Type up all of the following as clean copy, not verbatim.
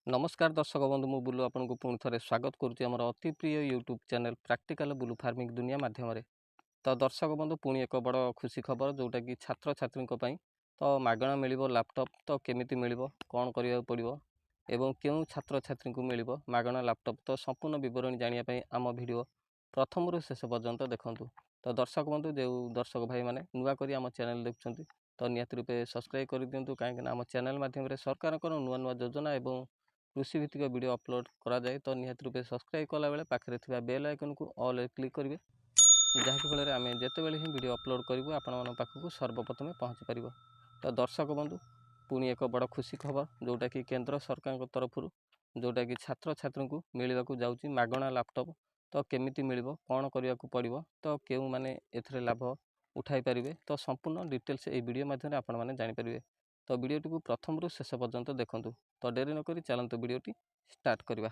नमस्कार दर्शक बंधु मु बुलू आपको पुणी थे स्वागत करुच्ची आम अति प्रिय YouTube channel practical blue farming दुनिया माध्यम तो दर्शक बंधु पुणी एक बड़ खुशी खबर जोटा कि छात्र छात्री तो मागणा मिल लैपटॉप तो केमिति मिल कौन करा पड़ो एवं क्यों छात्र छात्री को मिल मागणा लैपटॉप तो संपूर्ण बरणी जानापी आम भिड प्रथम रू शेष पर्यंत देखूँ। तो दर्शक बंधु जो दर्शक भाई मैंने नुआ कर आम चैनल देखुं तो निहत रूपे सब्सक्राइब कर दिंतु कहीं आम चैनल माध्यम सरकार नुआ नुआ योजना और कृषि भित्तिक वीडियो अपलोड कराए तो निहत रूपे सब्सक्राइब कला बेले पाखे थी बेल आइकन को ऑल क्लिक करेंगे जहाँकि फल आम जिते ही वीडियो अपलोड करूँ आपण पाखक सर्वप्रथमे पहुँची पार। तो दर्शक बंधु पुणी एक बड़ खुशी खबर जोटा कि केंद्र सरकार तरफ जोटा कि छात्र छात्री को मिलवाक जाऊँगी मागणा लैपटॉप तो केमिति मिल कौन करने को पड़ो तो क्यों मैंने ए लाभ उठाई पारे तो संपूर्ण डिटेल्स ये वीडियो माध्यम आपण मैंने जानीपारे। तो वीडियोटी को प्रथम रू शेष पर्यंत देखूँ। तो डेरी नक चलतु वीडियोटी स्टार्ट करवा।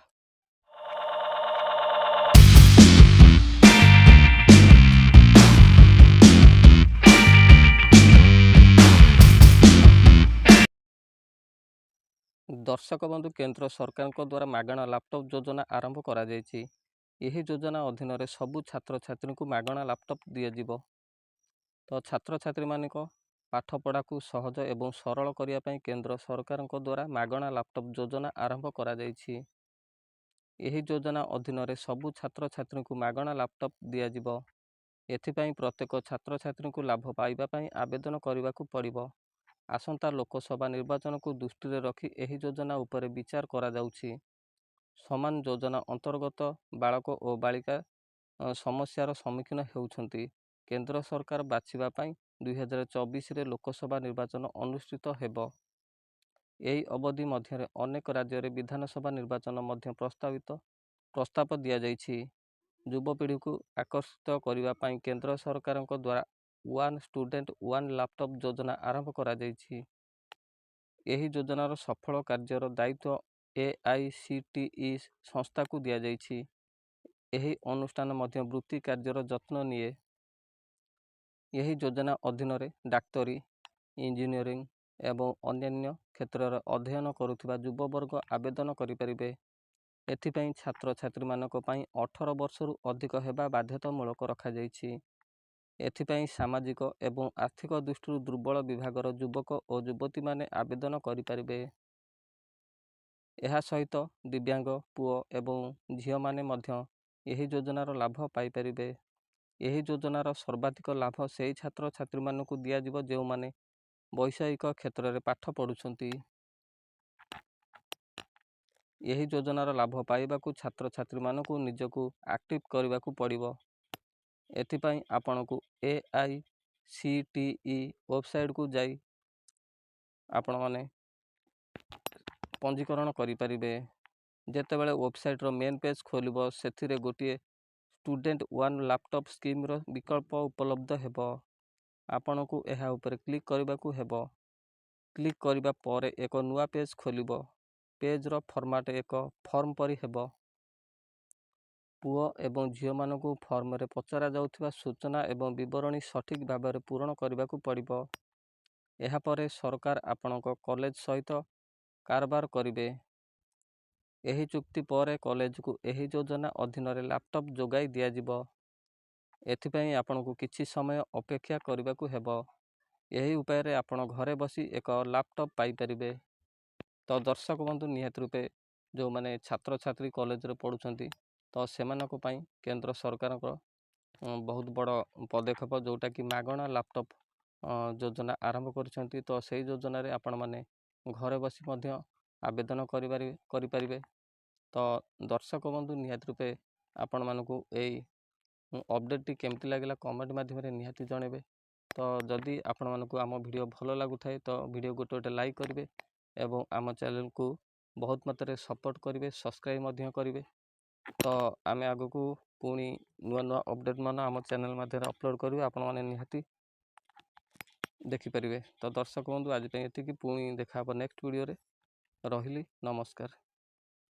दर्शक बंधु केंद्र सरकार द्वारा मागणा लैपटॉप योजना आरंभ करा जायछि। यही योजना अधीन सबु छात्र छात्री को मागणा लैपटॉप दिज्व। तो छात्र छात्री मान पाठपढ़ा को सहज एवं सरल करने केंद्र सरकार द्वारा मागणा लैपटॉप योजना आरंभ करा जायछि। यही योजना अधीन सबु छात्र छात्री को मागणा लैपटॉप दिज्व। एथिपाई प्रत्येक छात्र छात्री को लाभ पाइबापी आवेदन करने को पड़ो। आसंता लोकसभा निर्वाचन को दृष्टि रखी यही योजना उपरे विचार करा जाउछि। समान योजना अंतर्गत बालक और बालिका समस्यार सम्मुखीन होउछन्ति। केंद्र सरकार बाछिबा पई 2024 रे लोकसभा निर्वाचन अनुष्ठित हेबो। यही अवधि मध्य अनेक राज्य रे विधानसभा निर्वाचन मध्य प्रस्ताव दिया जाइछि। युवपीढ़ी को आकर्षित करने केंद्र सरकार द्वारा वन स्टूडेंट वन लैपटॉप योजना आरंभ करा जाइछि। यही योजनार सफल कार्यर दायित्व AICTE संस्था को दिया जाइछि। यही अनुष्ठान मध्य वृत्ति कार्यर जत्न निए। यही योजना अधीन डाक्तरी इंजीनियरिंग एवं अन्यान्य क्षेत्र में अध्ययन करुवा युववर्ग आवेदन करें। एथिपाई छात्र छात्री मानक पई 18 वर्षरु अधिक हेबा बाध्यतामूलक रखा जाइछि। एथिपाई सामाजिक एवं आर्थिक दृष्टि दुर्बल विभागर युवक और युवती माने आवेदन करें। यह सहित दिव्यांग पुओ एवं झील माने मध्य यही योजनार लाभ पाइपारे। यही योजनार सर्वाधिक लाभ से छात्र छात्री मानक दिज्व जो माने वैषयिक क्षेत्र में पाठ पढ़ुछंती। यही योजनार लाभ पाइबा छात्र छात्री मानक निजको एक्टिव करने को पड़ो। एथिपाई आपण को AICTE वेबसाइट को जाई आपण माने पंजीकरण करें। जेते बेले वेबसाइट रो मेन पेज खोलिबो सेथिरे गोटे स्टूडेंट वन लैपटॉप स्कीम रो विकल्प उपलब्ध हेबो। आपण को यह ऊपर क्लिक करने को हेबो। क्लिक करने पर एक नुआ पेज खोलिबो। पेज रो फॉर्मेट एक फॉर्म परी हेबो। पुओ एवं झील मानक फॉर्म रे पचरा जाउथिबा सूचना एवं विवरणी सठिक भाव में पूरण करने को पड़ो। यह परे सरकार आपणक कॉलेज सहित कारबार करिवे। यही चुक्ति पर कॉलेज को यही योजना अधीन लैपटॉप जोगाई दिज्व। एथिपाई आपण को किछि समय अपेक्षा करने को हेबो। यही उपाय आपण घरे बसी एक लैपटॉप पाइपारे। तो दर्शक बंधु निहत रूपे जो माने छात्र छात्री कॉलेज रे पढ़ुछंती तो सेमानक पई केंद्र सरकार बहुत बड़ पदक्षेप जोटा कि मागणा लैपटॉप योजना आरंभ करछंती। तो सही योजना रे आपण माने घरे बसी मध्य आवेदन करिपारिबे। तो दर्शक बंधु निहत रूपे आपण मानकु एई अपडेट केमती लागला कमेंट माध्यम निहाती जणेबे। तो जदि आपण मानकु आम वीडियो भल लागुथाय तो वीडियो गोटे लाइक करेंगे एवं आम चैनल को बहुत मात्रा सपोर्ट करेंगे सब्सक्राइब मध्य करेंगे। तो आम आग को पुणी नुआ नुआ अपडेट मान आम चैनल माध्यम अपलोड करेंगे आपण माने निहाती देखिपारे। तो दर्शक बंधु आज एतिकी पुणी देखा नेक्स्ट वीडियो रे। रहिली नमस्कार।